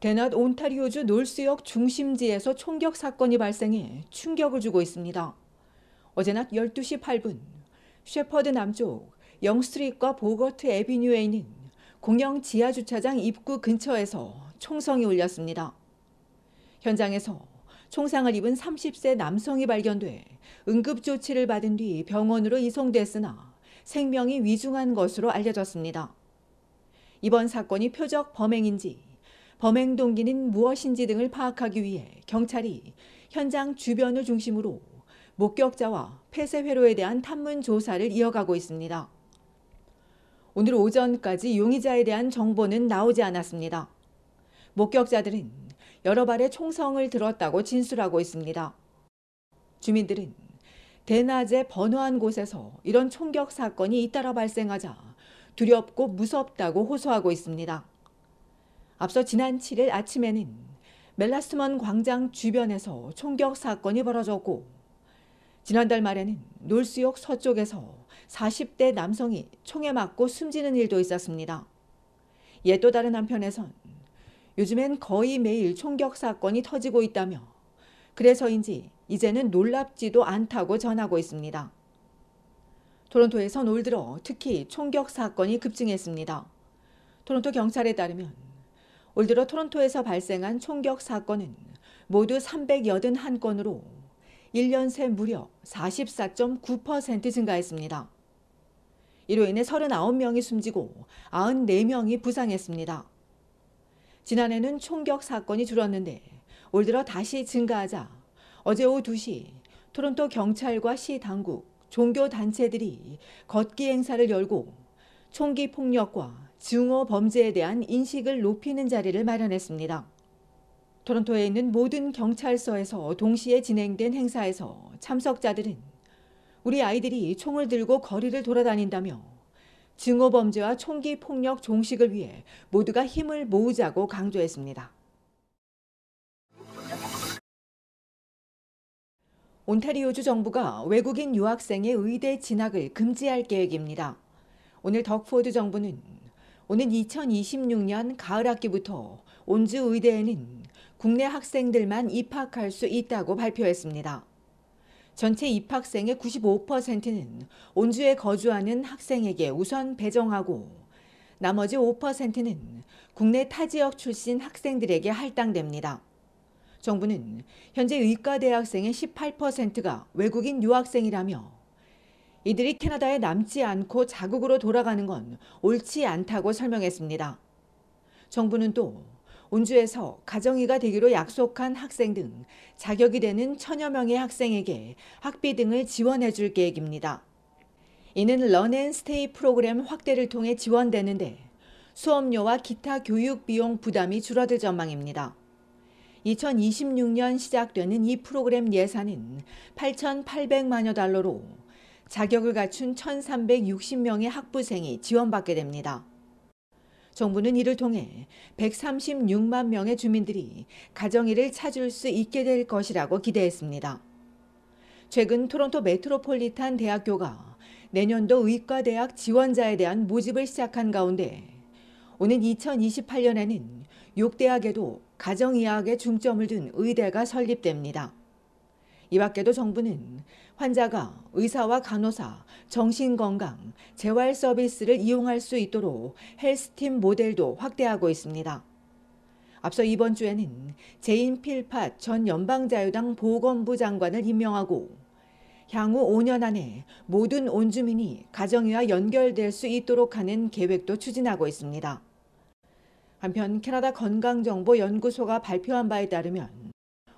대낮 온타리오주 놀스역 중심지에서 총격 사건이 발생해 충격을 주고 있습니다. 어제 낮 12시 8분 셰퍼드 남쪽 영스트리트과 보거트 애비뉴에 있는 공영 지하주차장 입구 근처에서 총성이 울렸습니다. 현장에서 총상을 입은 30세 남성이 발견돼 응급조치를 받은 뒤 병원으로 이송됐으나 생명이 위중한 것으로 알려졌습니다. 이번 사건이 표적 범행인지 범행 동기는 무엇인지 등을 파악하기 위해 경찰이 현장 주변을 중심으로 목격자와 폐쇄 회로에 대한 탐문 조사를 이어가고 있습니다. 오늘 오전까지 용의자에 대한 정보는 나오지 않았습니다. 목격자들은 여러 발의 총성을 들었다고 진술하고 있습니다. 주민들은 대낮에 번화한 곳에서 이런 총격 사건이 잇따라 발생하자 두렵고 무섭다고 호소하고 있습니다. 앞서 지난 7일 아침에는 멜라스먼 광장 주변에서 총격 사건이 벌어졌고 지난달 말에는 놀스역 서쪽에서 40대 남성이 총에 맞고 숨지는 일도 있었습니다. 이에 또 다른 한편에선 요즘엔 거의 매일 총격 사건이 터지고 있다며 그래서인지 이제는 놀랍지도 않다고 전하고 있습니다. 토론토에선 올 들어 특히 총격 사건이 급증했습니다. 토론토 경찰에 따르면 올 들어 토론토에서 발생한 총격 사건은 모두 381건으로 1년 새 무려 44.9% 증가했습니다. 이로 인해 39명이 숨지고 94명이 부상했습니다. 지난해는 총격 사건이 줄었는데 올 들어 다시 증가하자 어제 오후 2시 토론토 경찰과 시 당국, 종교 단체들이 걷기 행사를 열고 총기 폭력과 증오 범죄에 대한 인식을 높이는 자리를 마련했습니다. 토론토에 있는 모든 경찰서에서 동시에 진행된 행사에서 참석자들은 우리 아이들이 총을 들고 거리를 돌아다닌다며 증오 범죄와 총기 폭력 종식을 위해 모두가 힘을 모으자고 강조했습니다. 온타리오주 정부가 외국인 유학생의 의대 진학을 금지할 계획입니다. 오늘 덕포드 정부는 오는 2026년 가을 학기부터 온주 의대에는 국내 학생들만 입학할 수 있다고 발표했습니다. 전체 입학생의 95%는 온주에 거주하는 학생에게 우선 배정하고 나머지 5%는 국내 타 지역 출신 학생들에게 할당됩니다. 정부는 현재 의과대학생의 18%가 외국인 유학생이라며 이들이 캐나다에 남지 않고 자국으로 돌아가는 건 옳지 않다고 설명했습니다. 정부는 또 온주에서 가정의가 되기로 약속한 학생 등 자격이 되는 1000여 명의 학생에게 학비 등을 지원해 줄 계획입니다. 이는 런앤스테이 프로그램 확대를 통해 지원되는데 수업료와 기타 교육 비용 부담이 줄어들 전망입니다. 2026년 시작되는 이 프로그램 예산은 8,800만여 달러로 자격을 갖춘 1,360명의 학부생이 지원받게 됩니다. 정부는 이를 통해 136만 명의 주민들이 가정일을 찾을 수 있게 될 것이라고 기대했습니다. 최근 토론토 메트로폴리탄 대학교가 내년도 의과대학 지원자에 대한 모집을 시작한 가운데 오는 2028년에는 6대학에도 가정의학에 중점을 둔 의대가 설립됩니다. 이 밖에도 정부는 환자가 의사와 간호사, 정신건강, 재활 서비스를 이용할 수 있도록 헬스팀 모델도 확대하고 있습니다. 앞서 이번 주에는 제인 필팟 전 연방자유당 보건부 장관을 임명하고 향후 5년 안에 모든 온주민이 가정의와 연결될 수 있도록 하는 계획도 추진하고 있습니다. 한편 캐나다 건강정보연구소가 발표한 바에 따르면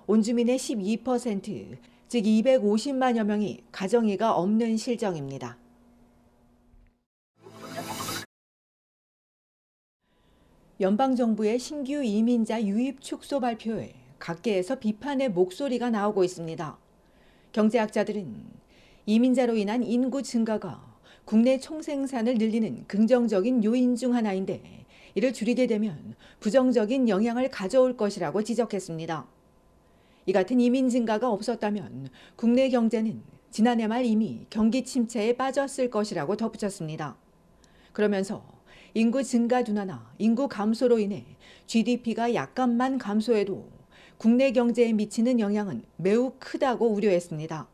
온주민의 12%, 즉 250만여 명이 가정의가 없는 실정입니다. 연방정부의 신규 이민자 유입 축소 발표에 각계에서 비판의 목소리가 나오고 있습니다. 경제학자들은 이민자로 인한 인구 증가가 국내 총생산을 늘리는 긍정적인 요인 중 하나인데 이를 줄이게 되면 부정적인 영향을 가져올 것이라고 지적했습니다. 이 같은 이민 증가가 없었다면 국내 경제는 지난해 말 이미 경기 침체에 빠졌을 것이라고 덧붙였습니다. 그러면서 인구 증가 둔화나 인구 감소로 인해 GDP가 약간만 감소해도 국내 경제에 미치는 영향은 매우 크다고 우려했습니다.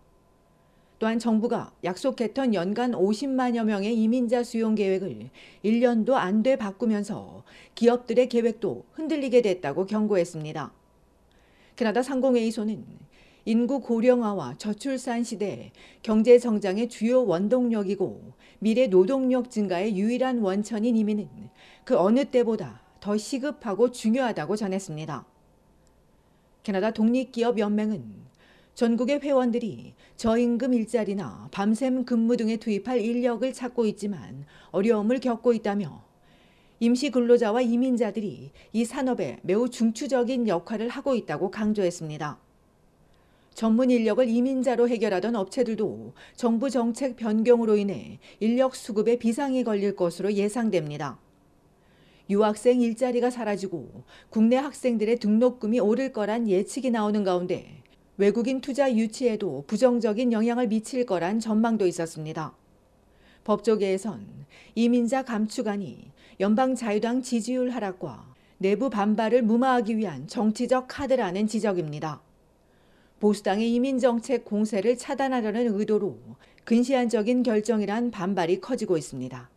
또한 정부가 약속했던 연간 50만여 명의 이민자 수용 계획을 1년도 안 돼 바꾸면서 기업들의 계획도 흔들리게 됐다고 경고했습니다. 캐나다 상공회의소는 인구 고령화와 저출산 시대에 경제 성장의 주요 원동력이고 미래 노동력 증가의 유일한 원천인 이민은 그 어느 때보다 더 시급하고 중요하다고 전했습니다. 캐나다 독립기업연맹은 전국의 회원들이 저임금 일자리나 밤샘 근무 등에 투입할 인력을 찾고 있지만 어려움을 겪고 있다며 임시 근로자와 이민자들이 이 산업에 매우 중추적인 역할을 하고 있다고 강조했습니다. 전문 인력을 이민자로 해결하던 업체들도 정부 정책 변경으로 인해 인력 수급에 비상이 걸릴 것으로 예상됩니다. 유학생 일자리가 사라지고 국내 학생들의 등록금이 오를 거란 예측이 나오는 가운데 외국인 투자 유치에도 부정적인 영향을 미칠 거란 전망도 있었습니다. 법조계에선 이민자 감축안이 연방자유당 지지율 하락과 내부 반발을 무마하기 위한 정치적 카드라는 지적입니다. 보수당의 이민정책 공세를 차단하려는 의도로 근시안적인 결정이란 반발이 커지고 있습니다.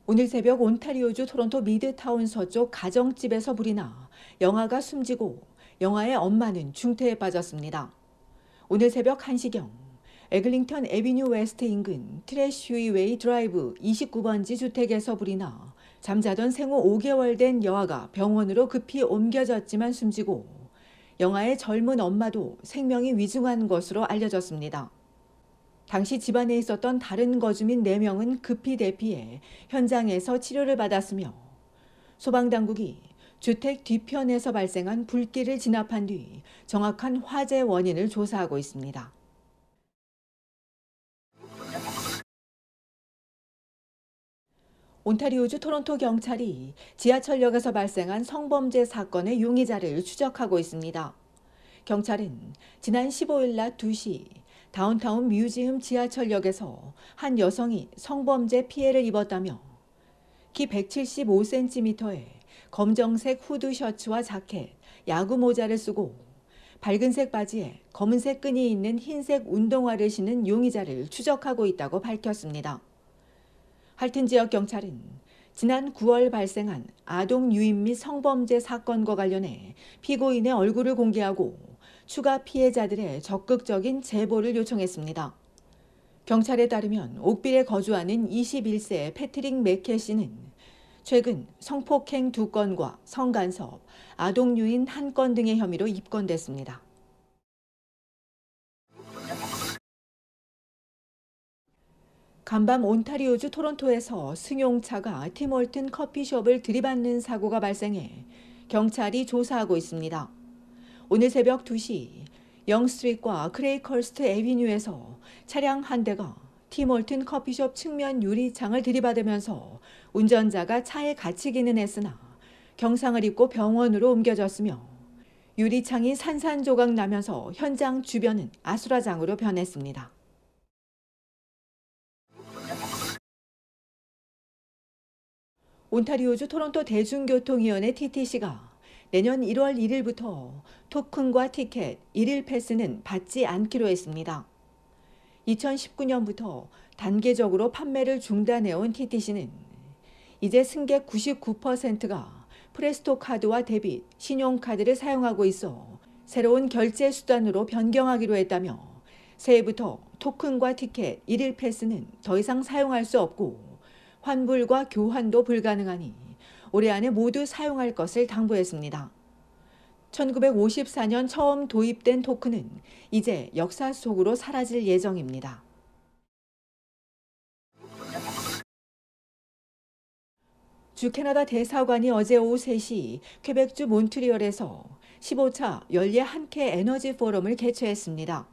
오늘 새벽 온타리오주 토론토 미드타운 서쪽 가정집에서 불이 나 영아가 숨지고 영아의 엄마는 중태에 빠졌습니다. 오늘 새벽 1시경 에글링턴 애비뉴 웨스트 인근 트래쉬웨이 드라이브 29번지 주택에서 불이 나 잠자던 생후 5개월 된 여아가 병원으로 급히 옮겨졌지만 숨지고 영아의 젊은 엄마도 생명이 위중한 것으로 알려졌습니다. 당시 집안에 있었던 다른 거주민 4명은 급히 대피해 현장에서 치료를 받았으며 소방당국이 주택 뒤편에서 발생한 불길을 진압한 뒤 정확한 화재 원인을 조사하고 있습니다. 온타리오주 토론토 경찰이 지하철역에서 발생한 성범죄 사건의 용의자를 추적하고 있습니다. 경찰은 지난 15일 낮 2시 다운타운 뮤지엄 지하철역에서 한 여성이 성범죄 피해를 입었다며 키 175cm에 검정색 후드 셔츠와 자켓, 야구 모자를 쓰고 밝은색 바지에 검은색 끈이 있는 흰색 운동화를 신은 용의자를 추적하고 있다고 밝혔습니다. 할튼 지역 경찰은 지난 9월 발생한 아동 유인 및 성범죄 사건과 관련해 피고인의 얼굴을 공개하고 추가 피해자들의 적극적인 제보를 요청했습니다. 경찰에 따르면 옥빌에 거주하는 21세 패트릭 맥캐시는 최근 성폭행 2건과 성간섭, 아동 유인 1건 등의 혐의로 입건됐습니다. 간밤 온타리오주 토론토에서 승용차가 팀홀튼 커피숍을 들이받는 사고가 발생해 경찰이 조사하고 있습니다. 오늘 새벽 2시 영스트리트와 크레이컬스트 애비뉴에서 차량 한 대가 팀홀튼 커피숍 측면 유리창을 들이받으면서 운전자가 차에 갇히기는 했으나 경상을 입고 병원으로 옮겨졌으며 유리창이 산산조각 나면서 현장 주변은 아수라장으로 변했습니다. 온타리오주 토론토 대중교통위원회 TTC가 내년 1월 1일부터 토큰과 티켓, 1일 패스는 받지 않기로 했습니다. 2019년부터 단계적으로 판매를 중단해온 TTC는 이제 승객 99%가 프레스토 카드와 데빗, 신용카드를 사용하고 있어 새로운 결제 수단으로 변경하기로 했다며 새해부터 토큰과 티켓, 1일 패스는 더 이상 사용할 수 없고 환불과 교환도 불가능하니 올해 안에 모두 사용할 것을 당부했습니다. 1954년 처음 도입된 토큰은 이제 역사 속으로 사라질 예정입니다. 주 캐나다 대사관이 어제 오후 3시 퀘벡주 몬트리올에서 15차 연례 한캐 에너지 포럼을 개최했습니다.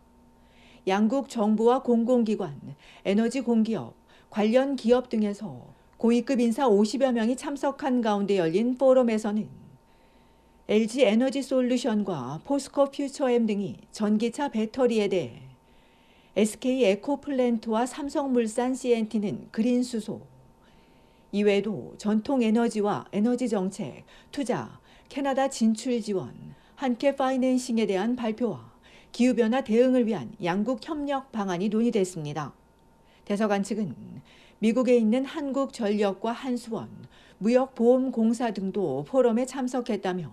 양국 정부와 공공기관, 에너지 공기업, 관련 기업 등에서 고위급 인사 50여 명이 참석한 가운데 열린 포럼에서는 LG 에너지 솔루션과 포스코 퓨처엠 등이 전기차 배터리에 대해 SK 에코플랜트와 삼성물산 CNT는 그린 수소. 이외에도 전통 에너지와 에너지 정책, 투자, 캐나다 진출 지원, 한캐 파이낸싱에 대한 발표와 기후변화 대응을 위한 양국 협력 방안이 논의됐습니다. 대서관 측은 미국에 있는 한국전력과 한수원, 무역보험공사 등도 포럼에 참석했다며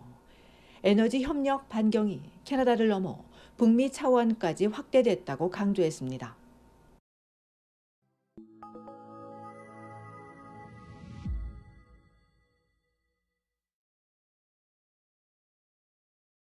에너지 협력 반경이 캐나다를 넘어 북미 차원까지 확대됐다고 강조했습니다.